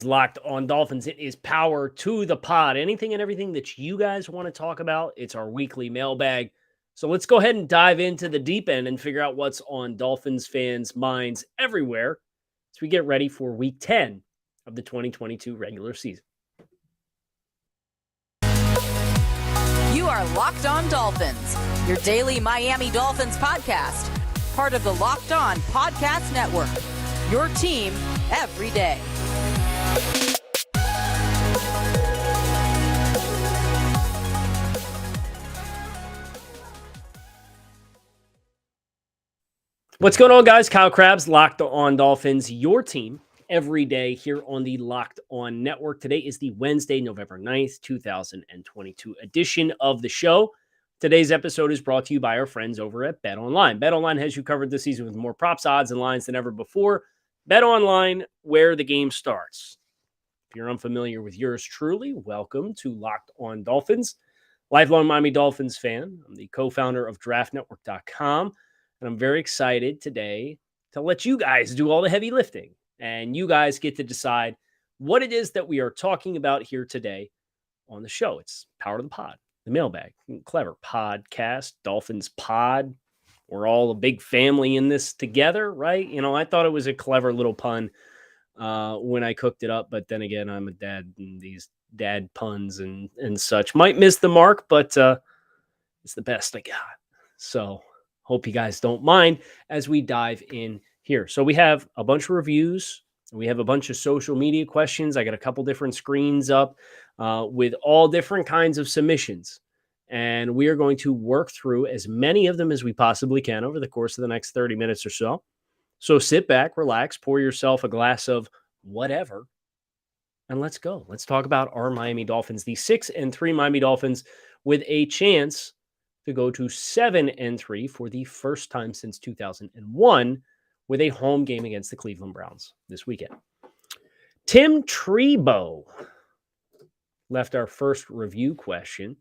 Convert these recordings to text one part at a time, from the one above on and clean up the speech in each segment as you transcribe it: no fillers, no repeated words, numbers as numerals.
Locked On Dolphins. It is power to the pod. Anything and everything that you guys want to talk about, it's our weekly mailbag. So let's go ahead and dive into the deep end and figure out what's on Dolphins fans' minds everywhere as we get ready for week 10 of the 2022 regular season. You are Locked On Dolphins, your daily Miami Dolphins podcast, part of the Locked On Podcast Network, your team every day. What's going on, guys? Kyle Krabs, Locked On Dolphins, your team every day here on the Locked On Network. Today is the Wednesday, November 9th, 2022 edition of the show. Today's episode is brought to you by our friends over at BetOnline. BetOnline has you covered this season with more props, odds, and lines than ever before. BetOnline, where the game starts. If you're unfamiliar with yours truly, welcome to Locked On Dolphins. Lifelong Miami Dolphins fan. I'm the co-founder of DraftNetwork.com, and I'm very excited today to let you guys do all the heavy lifting. And you guys get to decide what it is that we are talking about here today on the show. It's Power to the Pod, the mailbag, clever podcast, Dolphins pod. We're all a big family in this together, right? You know, I thought it was a clever little pun when I cooked it up, but then again, I'm a dad, and these dad puns and such might miss the mark, but it's the best I got. So hope you guys don't mind as we dive in here. So we have a bunch of reviews. We have a bunch of social media questions. I got a couple different screens up with all different kinds of submissions. And we are going to work through as many of them as we possibly can over the course of the next 30 minutes or so. So sit back, relax, pour yourself a glass of whatever, and let's go. Let's talk about our Miami Dolphins, the 6-3 Miami Dolphins with a chance to go to 7-3 for the first time since 2001 with a home game against the Cleveland Browns this weekend. Tim Trebo left our first review question.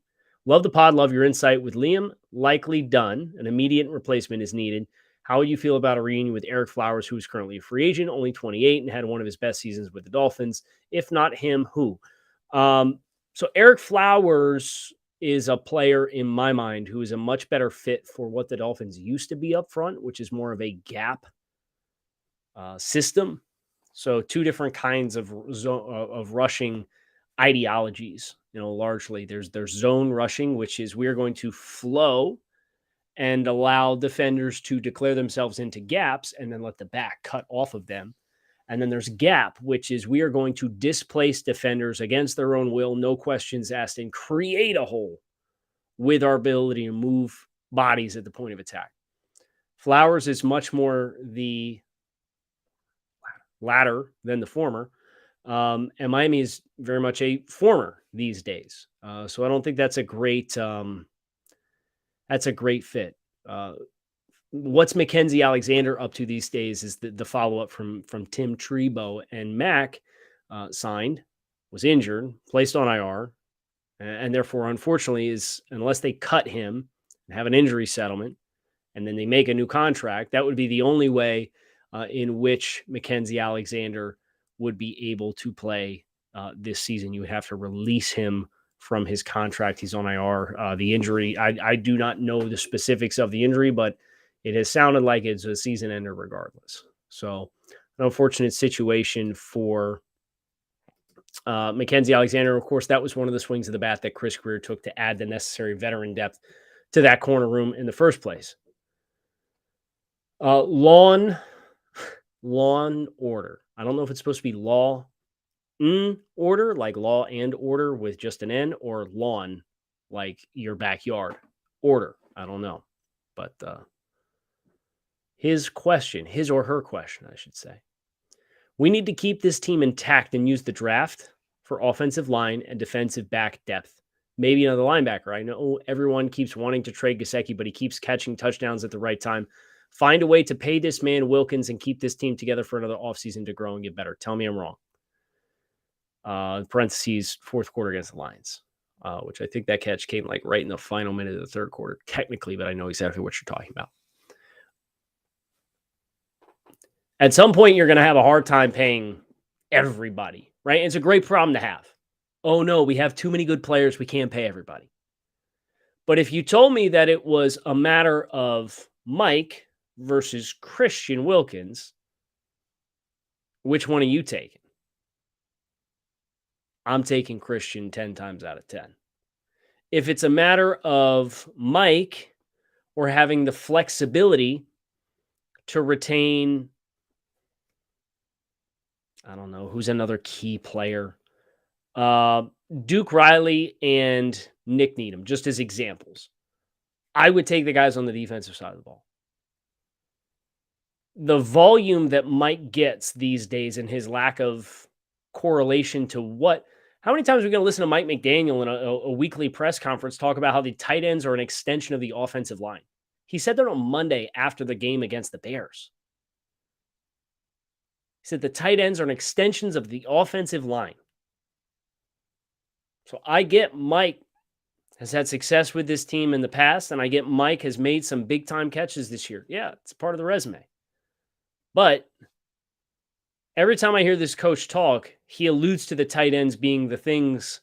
Love the pod, love your insight. With Liam likely done, an immediate replacement is needed. How would you feel about a reunion with Eric Flowers, who is currently a free agent, only 28, and had one of his best seasons with the Dolphins? If not him, who? So Eric Flowers is a player in my mind who is a much better fit for what the Dolphins used to be up front, which is more of a gap system. So two different kinds of rushing ideologies. You know, largely there's zone rushing, which is we're going to flow and allow defenders to declare themselves into gaps and then let the back cut off of them. And then there's gap, which is we are going to displace defenders against their own will, no questions asked, and create a hole with our ability to move bodies at the point of attack. Flowers is much more the latter than the former. And Miami is very much a former these days. So I don't think that's a great fit. What's Mackenzie Alexander up to these days is the follow-up from Tim Trebo. And Mac signed, was injured, placed on IR, and therefore, unfortunately, is unless they cut him and have an injury settlement, and then they make a new contract, that would be the only way in which Mackenzie Alexander would be able to play this season. You would have to release him from his contract. He's on IR. The injury, I do not know the specifics of the injury, but it has sounded like it's a season ender regardless. So an unfortunate situation for Mackenzie Alexander. Of course, that was one of the swings of the bat that Chris Greer took to add the necessary veteran depth to that corner room in the first place. Lawn order. I don't know if it's supposed to be law order, like law and order with just an N, or lawn, like your backyard order. I don't know. But his or her question, I should say. We need to keep this team intact and use the draft for offensive line and defensive back depth. Maybe another linebacker. I know everyone keeps wanting to trade Gesicki, but he keeps catching touchdowns at the right time. Find a way to pay this man Wilkins and keep this team together for another offseason to grow and get better. Tell me I'm wrong. Parentheses, fourth quarter against the Lions, which I think that catch came like right in the final minute of the third quarter, technically, but I know exactly what you're talking about. At some point, you're going to have a hard time paying everybody, right? It's a great problem to have. Oh no, we have too many good players. We can't pay everybody. But if you told me that it was a matter of Mike versus Christian Wilkins, which one are you taking? I'm taking Christian 10 times out of 10. If it's a matter of Mike or having the flexibility to retain, I don't know, who's another key player? Duke Riley and Nick Needham, just as examples. I would take the guys on the defensive side of the ball. The volume that Mike gets these days and his lack of correlation to how many times are we going to listen to Mike McDaniel in a weekly press conference talk about how the tight ends are an extension of the offensive line? He said that on Monday after the game against the Bears. He said the tight ends are an extensions of the offensive line. So I get Mike has had success with this team in the past, and I get Mike has made some big-time catches this year. Yeah, it's part of the resume. But every time I hear this coach talk, he alludes to the tight ends being the things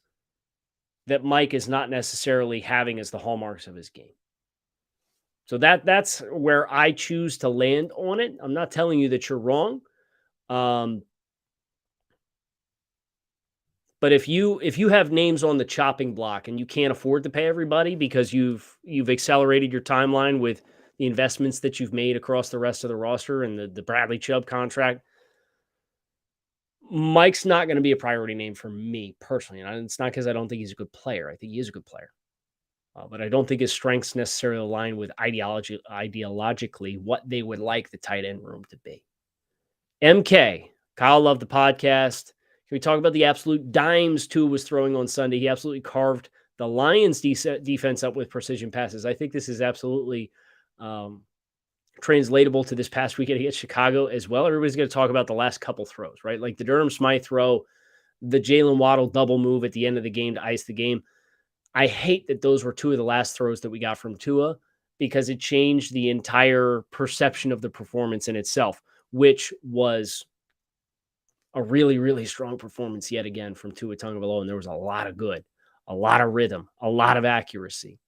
that Mike is not necessarily having as the hallmarks of his game. So that's where I choose to land on it. I'm not telling you that you're wrong. But if you have names on the chopping block and you can't afford to pay everybody because you've accelerated your timeline with the investments that you've made across the rest of the roster and the Bradley Chubb contract, Mike's not going to be a priority name for me personally. And it's not because I don't think he's a good player. I think he is a good player. But I don't think his strengths necessarily align with ideologically what they would like the tight end room to be. MK, Kyle loved the podcast. Can we talk about the absolute dimes Tua was throwing on Sunday? He absolutely carved the Lions defense up with precision passes. I think this is absolutely translatable to this past weekend against Chicago as well. Everybody's going to talk about the last couple throws, right? Like the Durham Smythe throw, the Jalen Waddle double move at the end of the game to ice the game. I hate that those were two of the last throws that we got from Tua because it changed the entire perception of the performance in itself, which was a really, really strong performance yet again from Tua Tagovailoa. And there was a lot of good, a lot of rhythm, a lot of accuracy,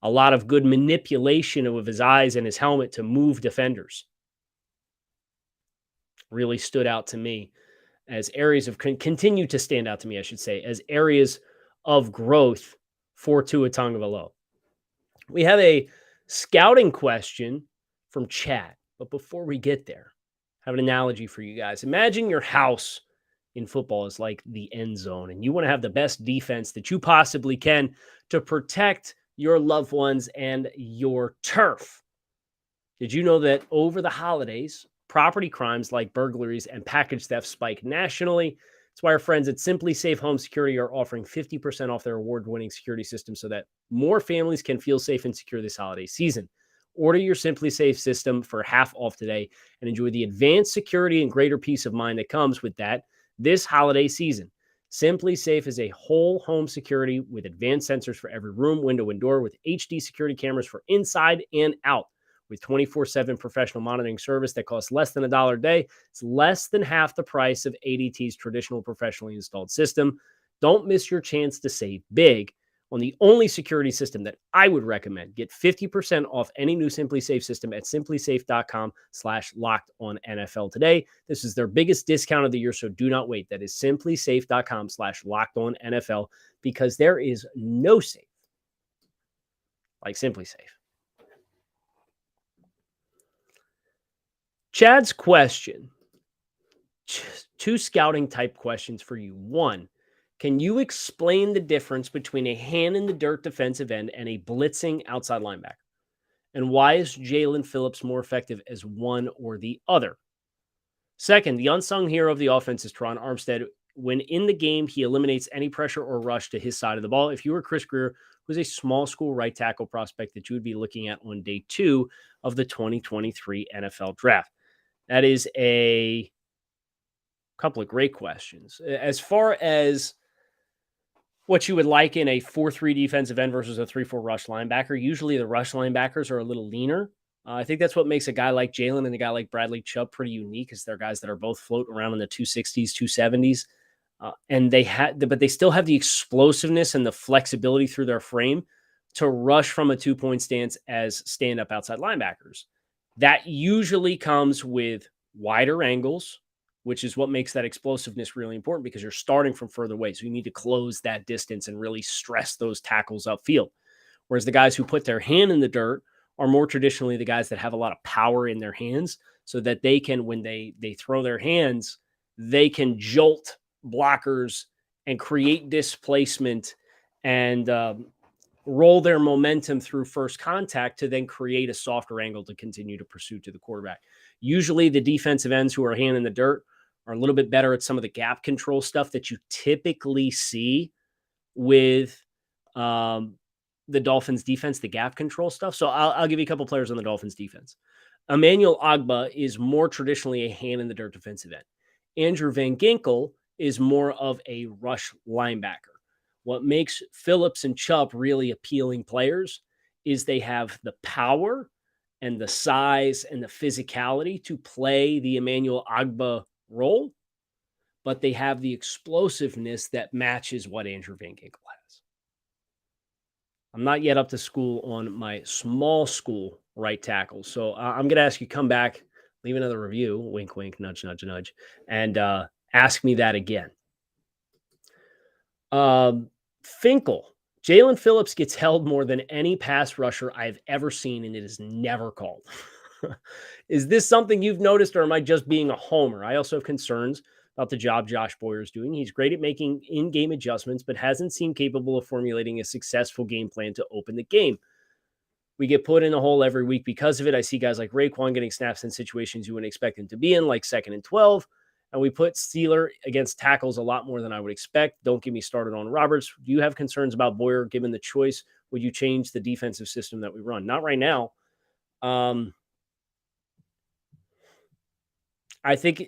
a lot of good manipulation of his eyes and his helmet to move defenders. Really stood out to me as areas of continue to stand out to me, I should say, as areas of growth for Tua Tagovailoa. We have a scouting question from chat, but before we get there, I have an analogy for you guys. Imagine your house in football is like the end zone, and you want to have the best defense that you possibly can to protect your loved ones and your turf. Did you know that over the holidays, property crimes like burglaries and package theft spike nationally? That's why our friends at SimpliSafe Home Security are offering 50% off their award-winning security system so that more families can feel safe and secure this holiday season. Order your SimpliSafe system for half off today and enjoy the advanced security and greater peace of mind that comes with that this holiday season. SimpliSafe is a whole home security with advanced sensors for every room, window, and door with HD security cameras for inside and out. With 24/7 professional monitoring service that costs less than $1 a day, it's less than half the price of ADT's traditional professionally installed system. Don't miss your chance to save big on the only security system that I would recommend. Get 50% off any new SimpliSafe system at simplisafe.com/lockedonnfl today. This is their biggest discount of the year, so do not wait. That is simplisafe.com/lockedonnfl because there is no safe like SimpliSafe. Chad's question, two scouting type questions for you. One, can you explain the difference between a hand-in-the-dirt defensive end and a blitzing outside linebacker? And why is Jalen Phillips more effective as one or the other? Second, the unsung hero of the offense is Teron Armstead. When in the game, he eliminates any pressure or rush to his side of the ball. If you were Chris Greer, who's a small school right tackle prospect that you would be looking at on day 2 of the 2023 NFL draft. That is a couple of great questions. As far as what you would like in a 4-3 defensive end versus a 3-4 rush linebacker, usually the rush linebackers are a little leaner. I think that's what makes a guy like Jalen and a guy like Bradley Chubb pretty unique, is they're guys that are both floating around in the 260s, 270s. And but they still have the explosiveness and the flexibility through their frame to rush from a 2-point stance as stand-up outside linebackers. That usually comes with wider angles, which is what makes that explosiveness really important, because you're starting from further away. So you need to close that distance and really stress those tackles upfield. Whereas the guys who put their hand in the dirt are more traditionally the guys that have a lot of power in their hands, so that they can, when they throw their hands, they can jolt blockers and create displacement and roll their momentum through first contact to then create a softer angle to continue to pursue to the quarterback. Usually the defensive ends who are hand in the dirt are a little bit better at some of the gap control stuff that you typically see with the Dolphins defense, the gap control stuff. So I'll give you a couple players on the Dolphins defense. Emmanuel Ogbah is more traditionally a hand in the dirt defensive end. Andrew Van Ginkel is more of a rush linebacker. What makes Phillips and Chubb really appealing players is they have the power and the size and the physicality to play the Emmanuel Ogbah role, but they have the explosiveness that matches what Andrew Van Ginkel has. I'm not yet up to school on my small school right tackle. So I'm going to ask you to come back, leave another review, wink, wink, nudge, nudge, nudge, and ask me that again. Finkel. Jalen Phillips gets held more than any pass rusher I've ever seen, and it is never called. Is this something you've noticed, or am I just being a homer? I also have concerns about the job Josh Boyer is doing. He's great at making in-game adjustments, but hasn't seemed capable of formulating a successful game plan to open the game. We get put in a hole every week because of it. I see guys like Raekwon getting snaps in situations you wouldn't expect him to be in, like 2nd and 12. And we put Steeler against tackles a lot more than I would expect. Don't get me started on Roberts. Do you have concerns about Boyer given the choice? Would you change the defensive system that we run? Not right now. I think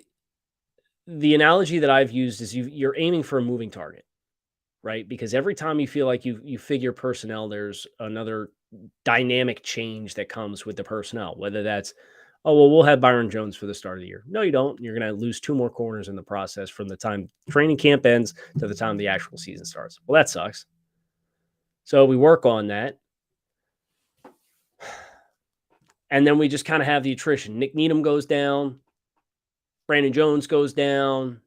the analogy that I've used is you're aiming for a moving target, right? Because every time you feel like you figure personnel, there's another dynamic change that comes with the personnel, whether that's, oh, well, we'll have Byron Jones for the start of the year. No, you don't. You're going to lose 2 more corners in the process from the time training camp ends to the time the actual season starts. Well, that sucks. So we work on that. And then we just kind of have the attrition. Nick Needham goes down. Brandon Jones goes down.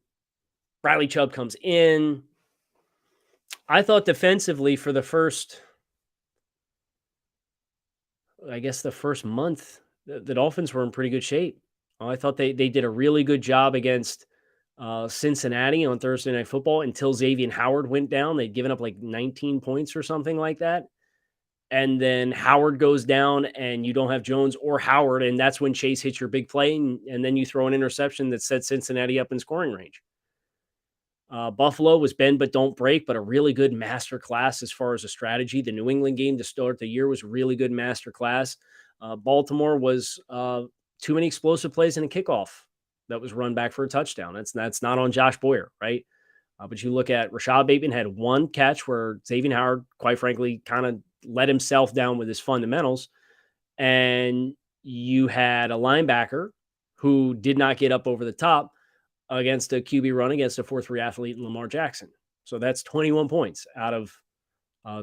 Bradley Chubb comes in. I thought defensively for the first month, the Dolphins were in pretty good shape. I thought they did a really good job against Cincinnati on Thursday Night Football until Xavier Howard went down. They'd given up like 19 points or something like that. And then Howard goes down and you don't have Jones or Howard. And that's when Chase hits your big play. And then you throw an interception that sets Cincinnati up in scoring range. Buffalo was bend but don't break, but a really good master class as far as a strategy. The New England game to start the year was a really good master class. Baltimore was too many explosive plays in a kickoff that was run back for a touchdown. That's not on Josh Boyer, right? But you look at Rashad Bateman had 1 catch where Xavier Howard, quite frankly, kind of let himself down with his fundamentals. And you had a linebacker who did not get up over the top against a QB run against a 4-3 athlete, Lamar Jackson. So that's 21 points out of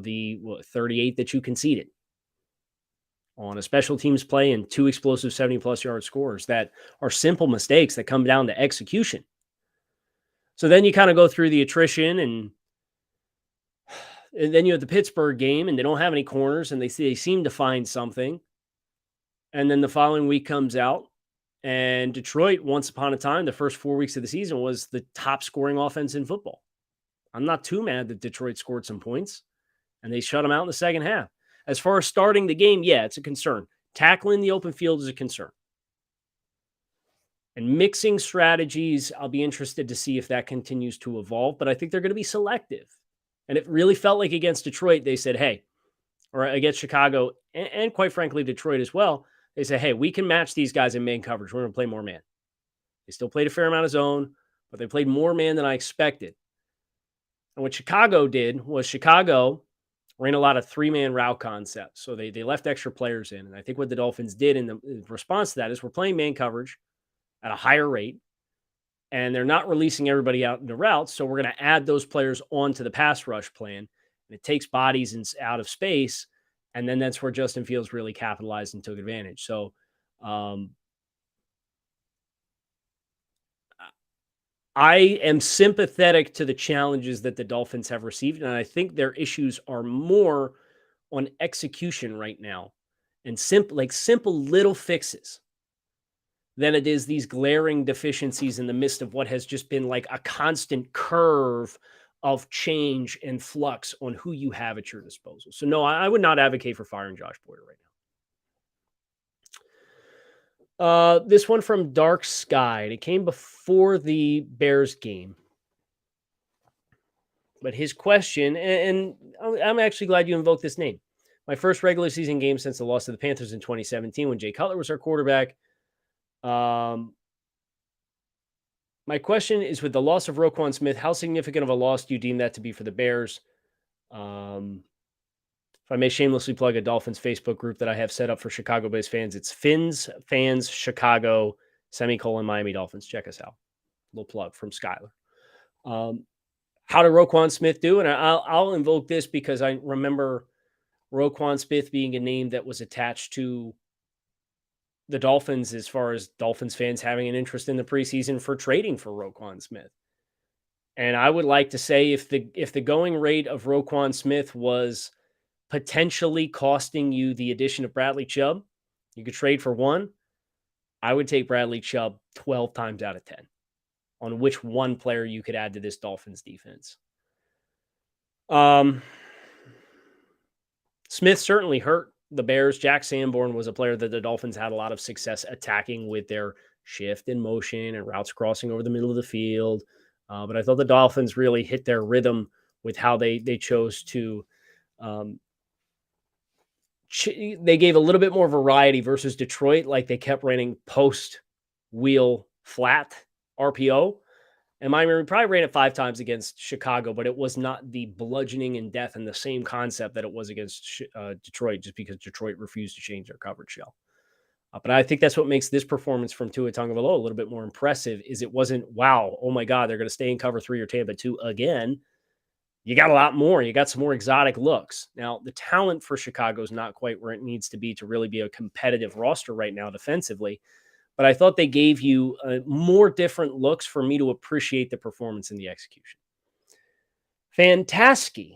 the 38 that you conceded on a special teams play and 2 explosive 70-plus yard scores that are simple mistakes that come down to execution. So then you kind of go through the attrition, and then you have the Pittsburgh game, and they don't have any corners, and they seem to find something. And then the following week comes out, and Detroit, once upon a time, the first 4 weeks of the season, was the top scoring offense in football. I'm not too mad that Detroit scored some points, and they shut them out in the second half. As far as starting the game, yeah, it's a concern. Tackling the open field is a concern. And mixing strategies, I'll be interested to see if that continues to evolve, but I think they're going to be selective. And it really felt like against Detroit, they said, hey, or against Chicago, and quite frankly, Detroit as well, they said, hey, we can match these guys in man coverage. We're going to play more man. They still played a fair amount of zone, but they played more man than I expected. And what Chicago did was Chicago ran a lot of 3-man route concepts. So they left extra players in. And I think what the Dolphins did in response to that is we're playing man coverage at a higher rate, and they're not releasing everybody out into routes. So we're going to add those players onto the pass rush plan. And it takes bodies out of space. And then that's where Justin Fields really capitalized and took advantage. So I am sympathetic to the challenges that the Dolphins have received, and I think their issues are more on execution right now and simple little fixes than it is these glaring deficiencies in the midst of what has just been like a constant curve of change and flux on who you have at your disposal. So no, I would not advocate for firing Josh Boyer right now. This one from Dark Sky. It came before the Bears game. But his question, and I'm actually glad you invoked this name. My first regular season game since the loss to the Panthers in 2017 when Jay Cutler was our quarterback. My question is, with the loss of Roquan Smith, how significant of a loss do you deem that to be for the Bears? If I may shamelessly plug a Dolphins Facebook group that I have set up for Chicago-based fans, it's Fins Fans Chicago, Miami Dolphins. Check us out. A little plug from Skyler. How did Roquan Smith do? And I'll invoke this because I remember Roquan Smith being a name that was attached to the Dolphins as far as Dolphins fans having an interest in the preseason for trading for Roquan Smith. And I would like to say if the going rate of Roquan Smith was potentially costing you the addition of Bradley Chubb, you could trade for one. I would take Bradley Chubb 12 times out of 10 on which one player you could add to this Dolphins defense. Smith certainly hurt the Bears. Jack Sanborn was a player that the Dolphins had a lot of success attacking with their shift in motion and routes crossing over the middle of the field. But I thought the Dolphins really hit their rhythm with how they chose to they gave a little bit more variety versus Detroit. Like they kept running post wheel flat RPO. And Miami probably ran it 5 times against Chicago, but it was not the bludgeoning and death and the same concept that it was against Detroit, just because Detroit refused to change their coverage shell. But I think that's what makes this performance from Tua Tagovailoa a little bit more impressive. Is it wasn't, wow, oh my God, they're going to stay in cover 3 or Tampa 2 again. You got a lot more. You got some more exotic looks. Now, the talent for Chicago is not quite where it needs to be to really be a competitive roster right now defensively. But I thought they gave you more different looks for me to appreciate the performance and the execution. Fantastic.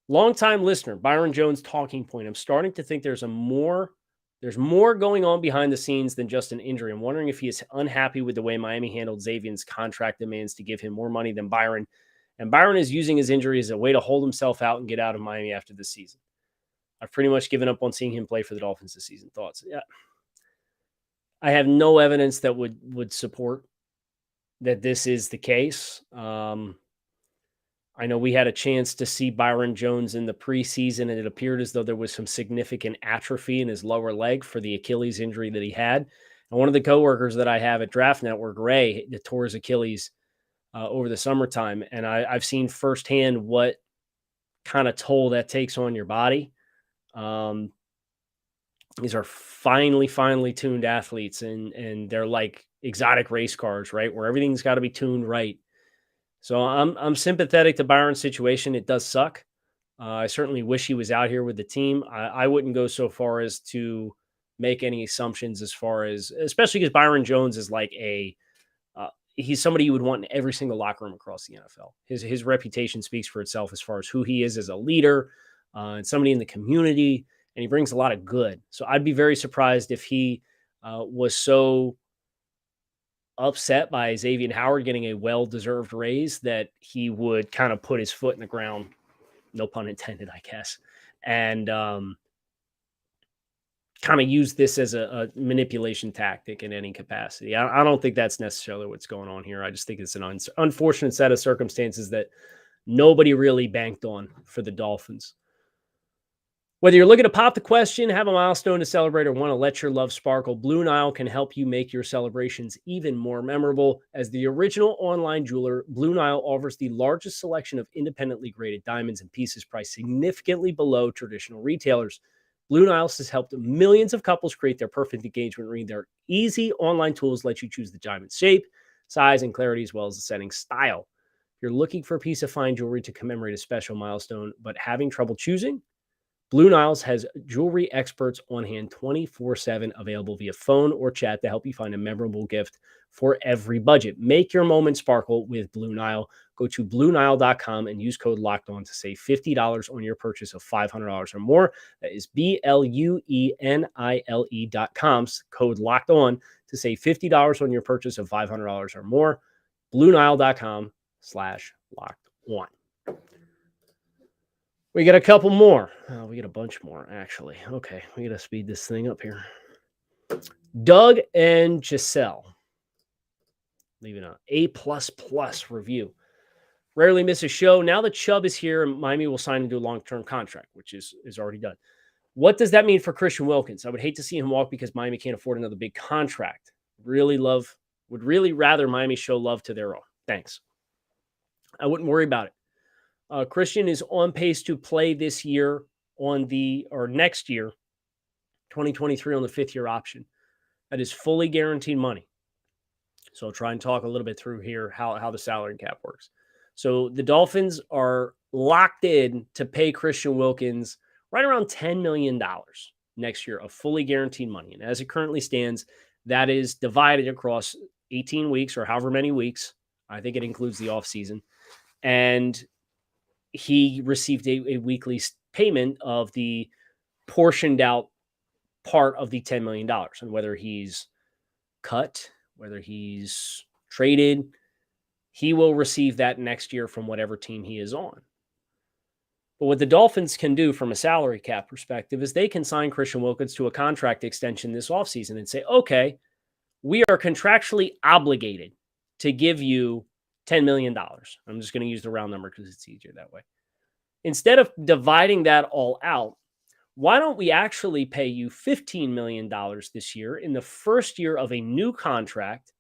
Longtime listener, Byron Jones talking point. I'm starting to think there's more going on behind the scenes than just an injury. I'm wondering if he is unhappy with the way Miami handled Xavier's contract demands to give him more money than Byron. And Byron is using his injury as a way to hold himself out and get out of Miami after this season. I've pretty much given up on seeing him play for the Dolphins this season. Thoughts? Yeah. I have no evidence that would support that this is the case. I know we had a chance to see Byron Jones in the preseason, and it appeared as though there was some significant atrophy in his lower leg for the Achilles injury that he had. And one of the coworkers that I have at Draft Network, Ray, that tore his Achilles over the summertime. And I've seen firsthand what kind of toll that takes on your body. These are finely tuned athletes, and they're like exotic race cars, right? Where everything's got to be tuned right. So I'm sympathetic to Byron's situation. It does suck. I certainly wish he was out here with the team. I wouldn't go so far as to make any assumptions as far as, especially because Byron Jones is like he's somebody you would want in every single locker room across the NFL. His reputation speaks for itself as far as who he is as a leader and somebody in the community, and he brings a lot of good. So I'd be very surprised if he was so upset by Xavier Howard getting a well-deserved raise that he would kind of put his foot in the ground, no pun intended, I guess, and kind of use this as a manipulation tactic in any capacity. I don't think that's necessarily what's going on here. I just think it's an unfortunate set of circumstances that nobody really banked on for the Dolphins. Whether you're looking to pop the question, have a milestone to celebrate, or want to let your love sparkle, Blue Nile can help you make your celebrations even more memorable. As the original online jeweler, Blue Nile offers the largest selection of independently graded diamonds and pieces priced significantly below traditional retailers. Blue Nile has helped millions of couples create their perfect engagement ring. Their easy online tools let you choose the diamond shape, size, and clarity, as well as the setting style. If you're looking for a piece of fine jewelry to commemorate a special milestone, but having trouble choosing, Blue Niles has jewelry experts on hand 24/7, available via phone or chat to help you find a memorable gift for every budget. Make your moment sparkle with Blue Nile. Go to BlueNile.com and use code LOCKEDON to save $50 on your purchase of $500 or more. That is BLUENILE.com. Code LOCKEDON to save $50 on your purchase of $500 or more. BlueNile.com/LockedOn. We got a couple more. We got a bunch more, actually. Okay, we got to speed this thing up here. Doug and Giselle leaving an A++ review. Rarely miss a show. Now that Chubb is here, Miami will sign into a long-term contract, which is already done. What does that mean for Christian Wilkins? I would hate to see him walk because Miami can't afford another big contract. Would really rather Miami show love to their own. Thanks. I wouldn't worry about it. Christian is on pace to play this year next year, 2023, on the 5th-year option. That is fully guaranteed money. So I'll try and talk a little bit through here how the salary cap works. So the Dolphins are locked in to pay Christian Wilkins right around $10 million next year of fully guaranteed money. And as it currently stands, that is divided across 18 weeks or however many weeks. I think it includes the offseason. And he received a weekly payment of the portioned out part of the $10 million. And whether he's cut, whether he's traded, he will receive that next year from whatever team he is on. But what the Dolphins can do from a salary cap perspective is they can sign Christian Wilkins to a contract extension this offseason and say, okay, we are contractually obligated to give you $10 million. I'm just going to use the round number because it's easier that way. Instead of dividing that all out, why don't we actually pay you $15 million this year in the first year of a new contract?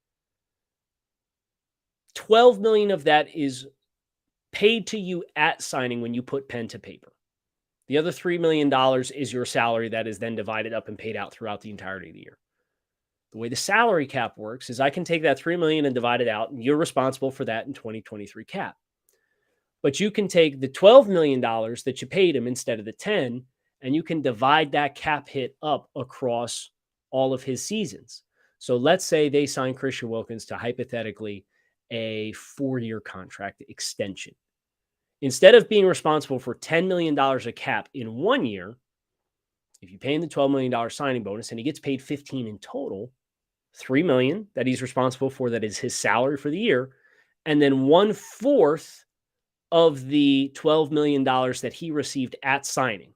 $12 million of that is paid to you at signing when you put pen to paper. The other $3 million is your salary that is then divided up and paid out throughout the entirety of the year. The way the salary cap works is I can take that $3 million and divide it out, and you're responsible for that in 2023 cap. But you can take the $12 million that you paid him instead of the 10, and you can divide that cap hit up across all of his seasons. So let's say they sign Christian Wilkins to hypothetically a 4-year contract extension. Instead of being responsible for $10 million of cap in 1 year, if you pay him the $12 million signing bonus and he gets paid $15 in total, $3 million that he's responsible for, that is his salary for the year, and then 1/4 of the $12 million that he received at signing.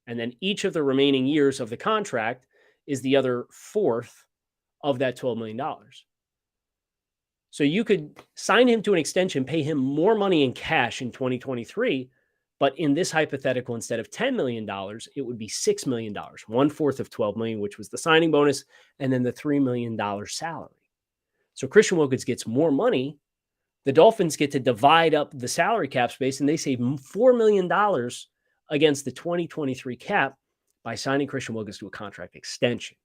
And then each of the remaining years of the contract is the other 1/4 of that $12 million. So you could sign him to an extension, pay him more money in cash in 2023, but in this hypothetical, instead of $10 million, it would be $6 million, 1/4 of $12 million, which was the signing bonus, and then the $3 million salary. So Christian Wilkins gets more money. The Dolphins get to divide up the salary cap space, and they save $4 million against the 2023 cap by signing Christian Wilkins to a contract extension.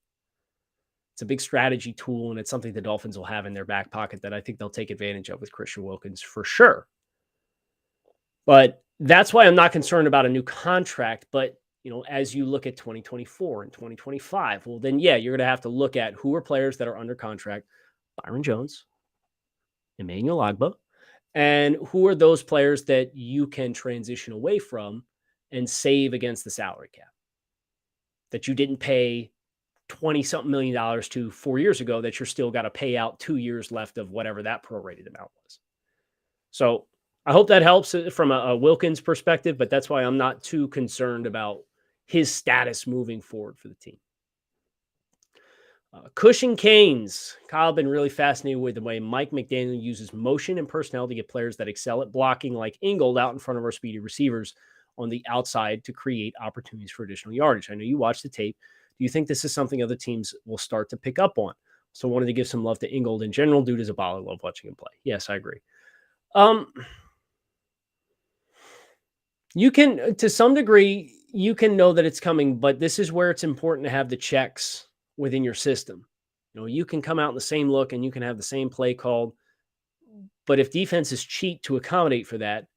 It's a big strategy tool, and it's something the Dolphins will have in their back pocket that I think they'll take advantage of with Christian Wilkins for sure. But that's why I'm not concerned about a new contract. But, as you look at 2024 and 2025, well, then, yeah, you're going to have to look at who are players that are under contract: Byron Jones, Emmanuel Ogbah, and who are those players that you can transition away from and save against the salary cap that you didn't pay $20-something million to 4 years ago, that you're still got to pay out 2 years left of whatever that prorated amount was. So I hope that helps from a Wilkins perspective, but that's why I'm not too concerned about his status moving forward for the team. Cushing Canes. Kyle, been really fascinated with the way Mike McDaniel uses motion and personnel to get players that excel at blocking, like Ingold, out in front of our speedy receivers on the outside to create opportunities for additional yardage. I know you watched the tape. Do you think this is something other teams will start to pick up on? So I wanted to give some love to Ingold in general. Dude is a baller. Love watching him play. Yes, I agree. You can, to some degree, you can know that it's coming, but this is where it's important to have the checks within your system. You can come out in the same look and you can have the same play called, but if defenses cheat to accommodate for that,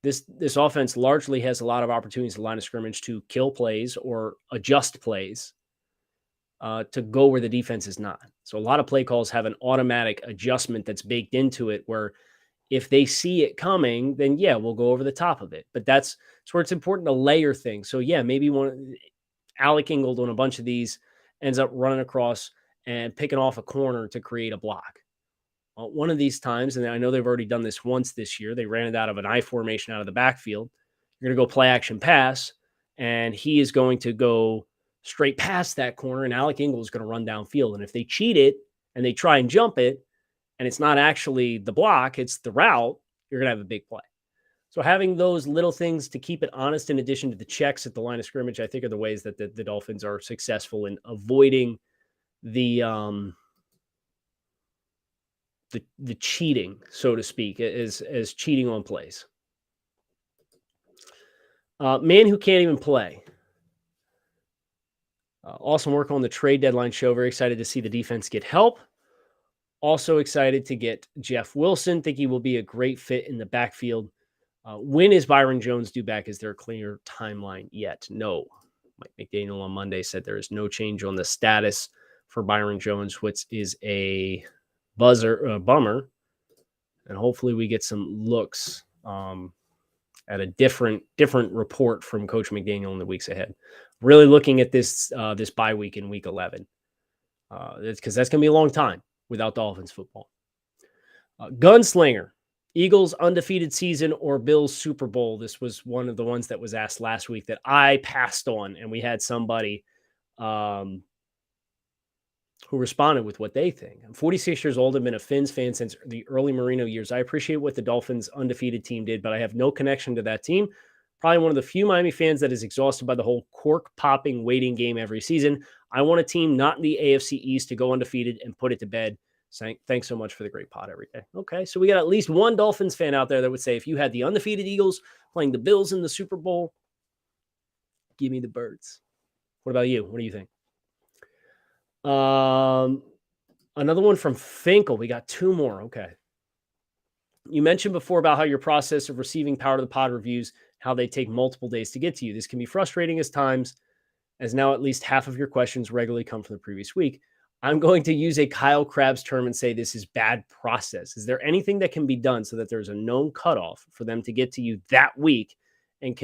this offense largely has a lot of opportunities at the line of scrimmage to kill plays or adjust plays to go where the defense is not. So a lot of play calls have an automatic adjustment that's baked into it where if they see it coming, then yeah, we'll go over the top of it. But that's where it's important to layer things. So yeah, maybe Alec Ingold on a bunch of these ends up running across and picking off a corner to create a block. Well, one of these times, and I know they've already done this once this year, they ran it out of an I formation out of the backfield. You're going to go play action pass, and he is going to go straight past that corner, and Alec Ingold is going to run downfield. And if they cheat it and they try and jump it, and it's not actually the block, it's the route, you're going to have a big play. So having those little things to keep it honest in addition to the checks at the line of scrimmage, I think are the ways that the Dolphins are successful in avoiding the cheating, so to speak, as cheating on plays. Man who can't even play. Awesome work on the trade deadline show. Very excited to see the defense get help. Also excited to get Jeff Wilson. Think he will be a great fit in the backfield. When is Byron Jones due back? Is there a clear timeline yet? No. Mike McDaniel on Monday said there is no change on the status for Byron Jones, which is a bummer. And hopefully we get some looks at a different report from Coach McDaniel in the weeks ahead. Really looking at this bye week in week 11. Because that's going to be a long time without Dolphins football. Gunslinger, Eagles undefeated season or Bills Super Bowl. This was one of the ones that was asked last week that I passed on, and we had somebody who responded with what they think. I'm 46 years old. I've been a Fins fan since the early Marino years. I appreciate what the Dolphins undefeated team did, but I have no connection to that team. Probably one of the few Miami fans that is exhausted by the whole cork-popping waiting game every season. I want a team not in the AFC East to go undefeated and put it to bed. Saying, thanks so much for the great pod every day. Okay, so we got at least one Dolphins fan out there that would say, if you had the undefeated Eagles playing the Bills in the Super Bowl, give me the birds. What about you? What do you think? Another one from Finkel. We got two more. Okay. You mentioned before about how your process of receiving Power to the Pod reviews, how they take multiple days to get to you. This can be frustrating as times, as now at least half of your questions regularly come from the previous week. I'm going to use a Kyle Krabs term and say this is bad process. Is there anything that can be done so that there's a known cutoff for them to get to you that week and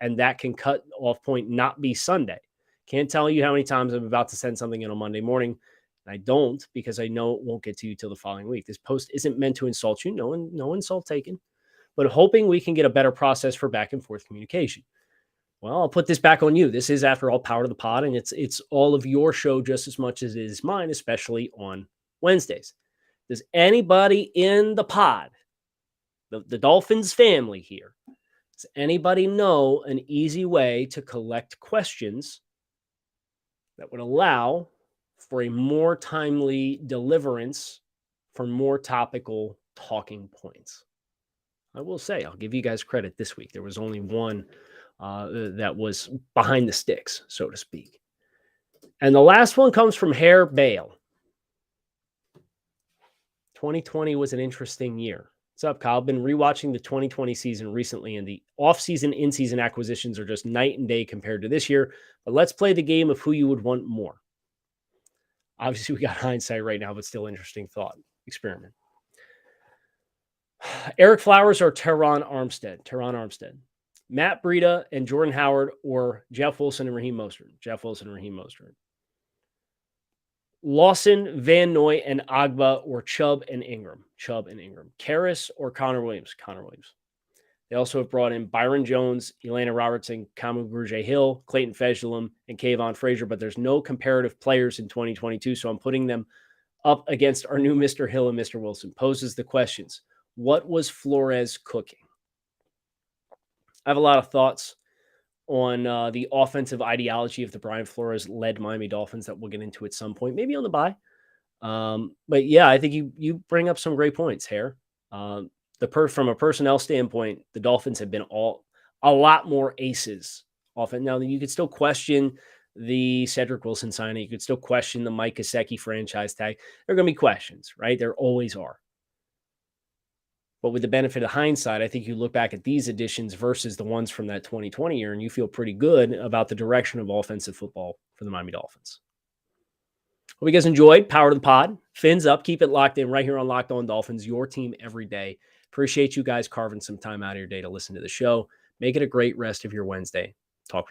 that can cut off point not be Sunday? Can't tell you how many times I'm about to send something in on Monday morning. And I don't, because I know it won't get to you till the following week. This post isn't meant to insult you. No insult taken, but hoping we can get a better process for back and forth communication. Well, I'll put this back on you. This is, after all, Power to the Pod, and it's all of your show just as much as it is mine, especially on Wednesdays. Does anybody in the pod, the Dolphins family here, does anybody know an easy way to collect questions that would allow for a more timely deliverance for more topical talking points? I will say, I'll give you guys credit this week. There was only one that was behind the sticks, so to speak. And the last one comes from Hare Bale. 2020 was an interesting year. What's up, Kyle? I've been rewatching the 2020 season recently, and the off-season, in-season acquisitions are just night and day compared to this year. But let's play the game of who you would want more. Obviously, we got hindsight right now, but still interesting thought experiment. Eric Flowers or Teron Armstead. Matt Breida and Jordan Howard, or Jeff Wilson and Raheem Mostert. Lawson, Van Noy, and Agba, or Chubb and Ingram. Karras or Connor Williams. They also have brought in Byron Jones, Elena Robertson, Kamu Grugier-Hill, Clayton Fejedelem, and Kayvon Frazier, but there's no comparative players in 2022, so I'm putting them up against our new Mr. Hill and Mr. Wilson. Poses the questions. What was Flores cooking? I have a lot of thoughts. on the offensive ideology of the Brian Flores-led Miami Dolphins that we'll get into at some point, maybe on the bye. But yeah, I think you bring up some great points here. From a personnel standpoint, the Dolphins have been a lot more aces often. Now, you could still question the Cedric Wilson signing. You could still question the Mike Gesicki franchise tag. There are going to be questions, right? There always are. But with the benefit of hindsight, I think you look back at these additions versus the ones from that 2020 year, and you feel pretty good about the direction of offensive football for the Miami Dolphins. Hope you guys enjoyed. Power to the pod. Fins up. Keep it locked in right here on Locked On Dolphins, your team every day. Appreciate you guys carving some time out of your day to listen to the show. Make it a great rest of your Wednesday. Talk with you.